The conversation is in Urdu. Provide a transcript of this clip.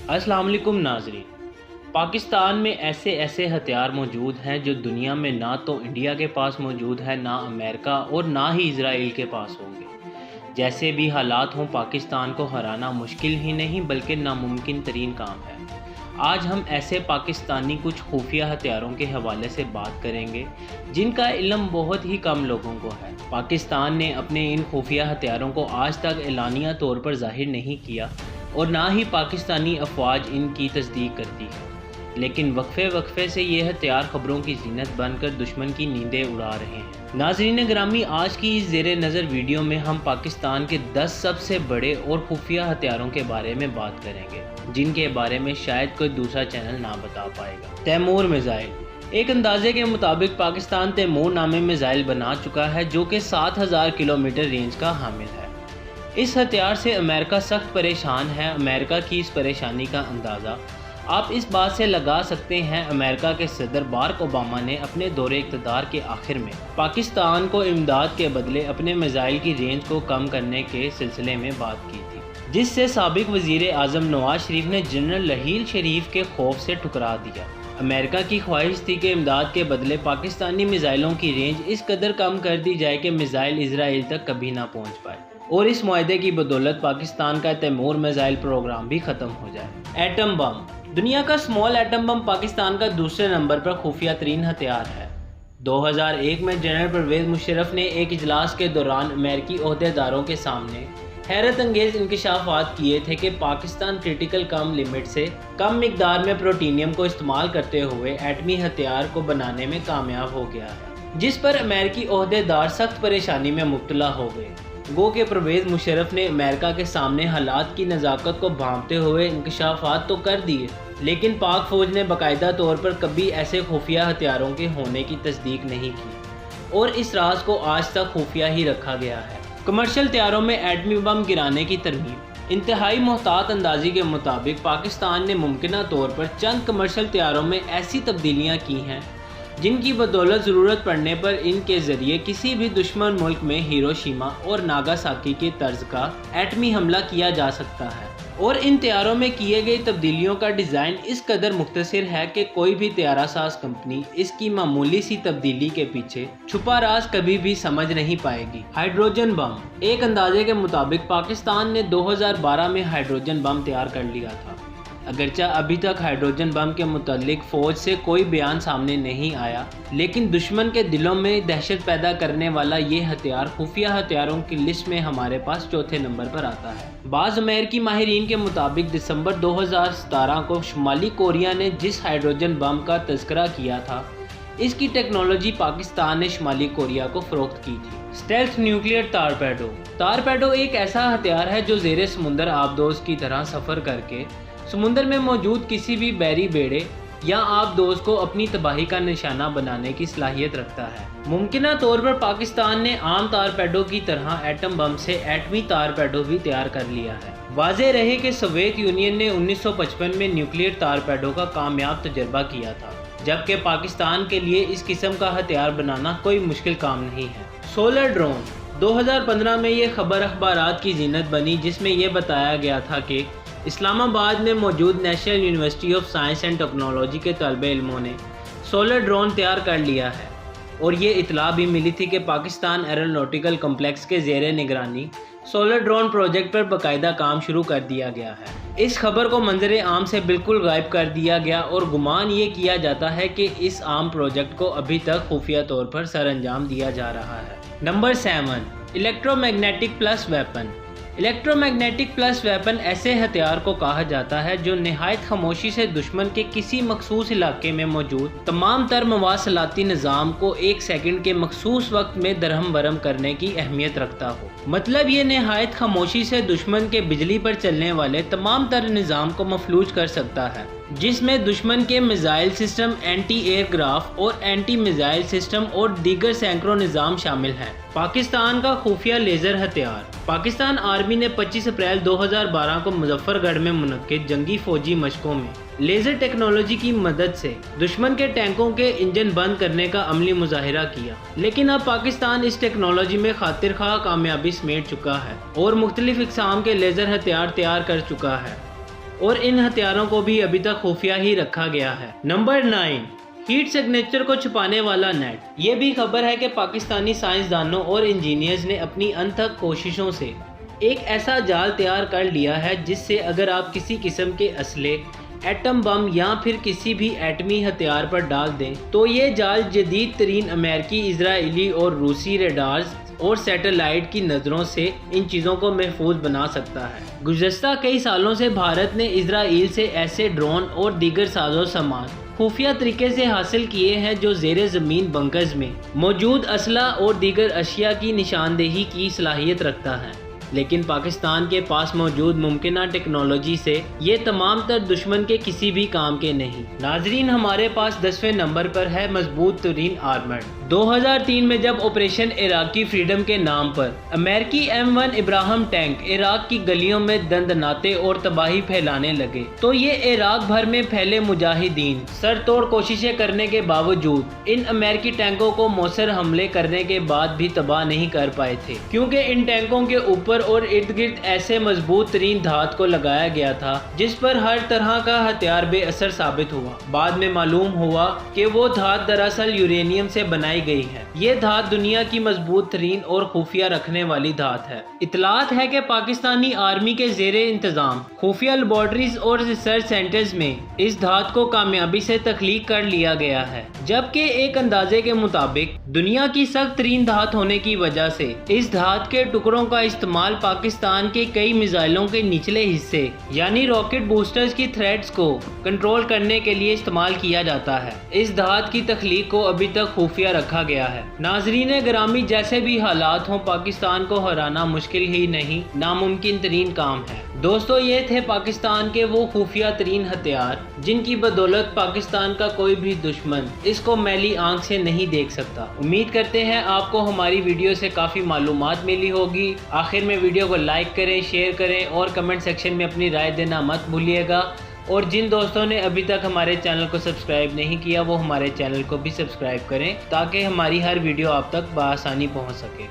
السلام علیکم ناظرین۔ پاکستان میں ایسے ہتھیار موجود ہیں جو دنیا میں نہ تو انڈیا کے پاس موجود ہے، نہ امریکہ اور نہ ہی اسرائیل کے پاس ہوں گے۔ جیسے بھی حالات ہوں، پاکستان کو ہرانا مشکل ہی نہیں بلکہ ناممکن ترین کام ہے۔ آج ہم ایسے پاکستانی کچھ خفیہ ہتھیاروں کے حوالے سے بات کریں گے جن کا علم بہت ہی کم لوگوں کو ہے۔ پاکستان نے اپنے ان خفیہ ہتھیاروں کو آج تک اعلانیہ طور پر ظاہر نہیں کیا اور نہ ہی پاکستانی افواج ان کی تصدیق کرتی ہے، لیکن وقفے سے یہ ہتھیار خبروں کی زینت بن کر دشمن کی نیندیں اڑا رہے ہیں۔ ناظرین گرامی، آج کی اس زیر نظر ویڈیو میں ہم پاکستان کے 10 سب سے بڑے اور خفیہ ہتھیاروں کے بارے میں بات کریں گے جن کے بارے میں شاید کوئی دوسرا چینل نہ بتا پائے گا۔ Timur missile. ایک اندازے کے مطابق پاکستان تیمور نامی میزائل بنا چکا ہے جو کہ 7000 کلومیٹر رینج کا حامل ہے۔ اس ہتھیار سے امریکہ سخت پریشان ہے۔ امریکہ کی اس پریشانی کا اندازہ آپ اس بات سے لگا سکتے ہیں، امریکہ کے صدر باراک اوباما نے اپنے دور اقتدار کے آخر میں پاکستان کو امداد کے بدلے اپنے میزائل کی رینج کو کم کرنے کے سلسلے میں بات کی تھی، جس سے سابق وزیر اعظم نواز شریف نے جنرل رحیل شریف کے خوف سے ٹھکرا دیا۔ امریکہ کی خواہش تھی کہ امداد کے بدلے پاکستانی میزائلوں کی رینج اس قدر کم کر دی جائے کہ میزائل اسرائیل تک کبھی نہ پہنچ پائے، اور اس معاہدے کی بدولت پاکستان کا تیمور میزائل پروگرام بھی ختم ہو جائے۔ Atom bomb. دنیا کا سمال ایٹم بم پاکستان کا دوسرے نمبر پر خفیہ ترین ہتھیار ہے۔ 2001 میں جنرل پرویز مشرف نے ایک اجلاس کے دوران امریکی عہدیداروں کے سامنے حیرت انگیز انکشافات کیے تھے کہ پاکستان کرٹیکل کم لمٹ سے کم مقدار میں پلوٹونیم کو استعمال کرتے ہوئے ایٹمی ہتھیار کو بنانے میں کامیاب ہو گیا ہے، جس پر امریکی عہدیدار سخت پریشانی میں مبتلا ہو گئے۔ گو کہ پرویز مشرف نے امریکہ کے سامنے حالات کی نزاکت کو بھانپتے ہوئے انکشافات تو کر دیے، لیکن پاک فوج نے باقاعدہ طور پر کبھی ایسے خفیہ ہتھیاروں کے ہونے کی تصدیق نہیں کی، اور اس راز کو آج تک خفیہ ہی رکھا گیا ہے۔ کمرشل طیاروں میں ایٹمی بم گرانے کی ترمیم۔ انتہائی محتاط اندازی کے مطابق پاکستان نے ممکنہ طور پر چند کمرشل طیاروں میں ایسی تبدیلیاں کی ہیں جن کی بدولت ضرورت پڑنے پر ان کے ذریعے کسی بھی دشمن ملک میں ہیروشیما اور ناگاساکی کی طرز کا ایٹمی حملہ کیا جا سکتا ہے، اور ان طیاروں میں کیے گئی تبدیلیوں کا ڈیزائن اس قدر مختصر ہے کہ کوئی بھی طیارہ ساز کمپنی اس کی معمولی سی تبدیلی کے پیچھے چھپا راز کبھی بھی سمجھ نہیں پائے گی۔ ہائیڈروجن بم۔ ایک اندازے کے مطابق پاکستان نے 2012 میں ہائیڈروجن بم تیار کر لیا تھا، اگرچہ ابھی تک ہائیڈروجن بم کے متعلق فوج سے کوئی بیان سامنے نہیں آیا، لیکن دشمن کے دلوں میں دہشت پیدا کرنے والا یہ ہتھیار خفیہ ہتھیاروں کی لسٹ میں ہمارے پاس چوتھے نمبر پر آتا ہے۔ بعض امریکی ماہرین کے مطابق دسمبر 2017 کو شمالی کوریا نے جس ہائیڈروجن بم کا تذکرہ کیا تھا، اس کی ٹیکنالوجی پاکستان نے شمالی کوریا کو فروخت کی تھی۔ Stealth nuclear تارپیڈو۔ تارپیڈو ایک ایسا ہتھیار ہے جو زیر سمندر آبدوز کی طرح سفر کر کے سمندر میں موجود کسی بھی بحری بیڑے یا آبدوز کو اپنی تباہی کا نشانہ بنانے کی صلاحیت رکھتا ہے۔ ممکنہ طور پر پاکستان نے عام تارپیڈو کی طرح ایٹم بم سے ایٹمی تارپیڈو بھی تیار کر لیا ہے۔ واضح رہے کہ سوویت یونین نے 1955 میں نیوکلیئر تارپیڈو کا کامیاب تجربہ کیا تھا، جبکہ پاکستان کے لیے اس قسم کا ہتھیار بنانا کوئی مشکل کام نہیں ہے۔ Solar drone. 2015 میں یہ خبر اخبارات کی زینت بنی جس میں یہ بتایا گیا تھا کہ اسلام آباد میں موجود national university of science and technology کے طالب علموں نے سولر ڈرون تیار کر لیا ہے، اور یہ اطلاع بھی ملی تھی کہ پاکستان ایروناٹیکل کمپلیکس کے زیر نگرانی سولر ڈرون پروجیکٹ پر باقاعدہ کام شروع کر دیا گیا ہے۔ اس خبر کو منظر عام سے بالکل غائب کر دیا گیا اور گمان یہ کیا جاتا ہے کہ اس عام پروجیکٹ کو ابھی تک خفیہ طور پر سر انجام دیا جا رہا ہے۔ Number 7۔ Electro magnetic plus weapon. Electro magnetic plus weapon ایسے ہتھیار کو کہا جاتا ہے جو نہایت خاموشی سے دشمن کے کسی مخصوص علاقے میں موجود تمام تر مواصلاتی نظام کو ایک سیکنڈ کے مخصوص وقت میں درہم برہم کرنے کی اہمیت رکھتا ہو۔ مطلب یہ نہایت خاموشی سے دشمن کے بجلی پر چلنے والے تمام تر نظام کو مفلوج کر سکتا ہے، جس میں دشمن کے missile system, anti aircraft اور اینٹی میزائل سسٹم اور دیگر سینکڑوں نظام شامل ہیں۔ پاکستان کا خفیہ لیزر ہتھیار۔ پاکستان آرمی نے 25 اپریل 2012 کو مظفر گڑھ میں منعقد جنگی فوجی مشقوں میں لیزر ٹیکنالوجی کی مدد سے دشمن کے ٹینکوں کے انجن بند کرنے کا عملی مظاہرہ کیا، لیکن اب پاکستان اس ٹیکنالوجی میں خاطر خواہ کامیابی سمیٹ چکا ہے اور مختلف اقسام کے لیزر ہتھیار تیار کر چکا ہے۔ اور ان ہتھیاروں کو بھی ابھی تک خفیہ ہی رکھا گیا ہے۔ نمبر 9، ہیٹ سگنیچر کو چھپانے والا نیٹ۔ یہ بھی خبر ہے کہ پاکستانی سائنسدانوں اور انجینئرز نے اپنی انتھک کوششوں سے ایک ایسا جال تیار کر لیا ہے جس سے اگر آپ کسی قسم کے اسلحے، ایٹم بم یا پھر کسی بھی ایٹمی ہتھیار پر ڈال دیں تو یہ جال جدید ترین امریکی، اسرائیلی اور روسی ریڈارز اور سیٹلائٹ کی نظروں سے ان چیزوں کو محفوظ بنا سکتا ہے۔ گزشتہ کئی سالوں سے بھارت نے اسرائیل سے ایسے ڈرون اور دیگر ساز و سامان خفیہ طریقے سے حاصل کیے ہیں جو زیر زمین بنکرز میں موجود اسلحہ اور دیگر اشیاء کی نشاندہی کی صلاحیت رکھتا ہے، لیکن پاکستان کے پاس موجود ممکنہ ٹیکنالوجی سے یہ تمام تر دشمن کے کسی بھی کام کے نہیں۔ ناظرین، ہمارے پاس 10ویں نمبر پر ہے مضبوط ترین آرمرڈ۔ 2003 میں جب آپریشن عراقی فریڈم کے نام پر امریکی M1 ابراہم ٹینک عراق کی گلیوں میں دندناتے اور تباہی پھیلانے لگے تو یہ عراق بھر میں پھیلے مجاہدین سر توڑ کوششیں کرنے کے باوجود ان امریکی ٹینکوں کو مؤثر حملے کرنے کے بعد بھی تباہ نہیں کر پائے تھے، کیونکہ ان ٹینکوں کے اوپر اور ارد گرد ایسے مضبوط ترین دھات کو لگایا گیا تھا جس پر ہر طرح کا ہتھیار بے اثر ثابت ہوا۔ بعد میں معلوم ہوا کہ وہ دھات دراصل یورینیم سے بنائی گئی ہے۔ یہ دھات دنیا کی مضبوط ترین اور خفیہ رکھنے والی دھات ہے۔ اطلاعات ہے کہ پاکستانی آرمی کے زیر انتظام خفیہ لیبارٹریز اور ریسرچ سینٹرز میں اس دھات کو کامیابی سے تخلیق کر لیا گیا ہے، جبکہ ایک اندازے کے مطابق دنیا کی سخت ترین دھات ہونے کی وجہ سے اس دھات کے ٹکڑوں کا استعمال پاکستان کے کئی میزائلوں کے نچلے حصے یعنی راکٹ بوسٹرز کی تھریٹس کو کنٹرول کرنے کے لیے استعمال کیا جاتا ہے۔ اس دھات کی تخلیق کو ابھی تک خفیہ رکھا گیا ہے۔ ناظرین گرامی، جیسے بھی حالات ہوں، پاکستان کو ہرانا مشکل ہی نہیں، ناممکن ترین کام ہے۔ دوستو، یہ تھے پاکستان کے وہ خفیہ ترین ہتھیار جن کی بدولت پاکستان کا کوئی بھی دشمن اس کو میلی آنکھ سے نہیں دیکھ سکتا۔ امید کرتے ہیں آپ کو ہماری ویڈیو سے کافی معلومات ملی ہوگی۔ آخر میں ویڈیو کو لائک کریں، شیئر کریں اور کمنٹ سیکشن میں اپنی رائے دینا مت بھولیے گا، اور جن دوستوں نے ابھی تک ہمارے چینل کو سبسکرائب نہیں کیا وہ ہمارے چینل کو بھی سبسکرائب کریں تاکہ ہماری ہر ویڈیو آپ تک بآسانی پہنچ سکے۔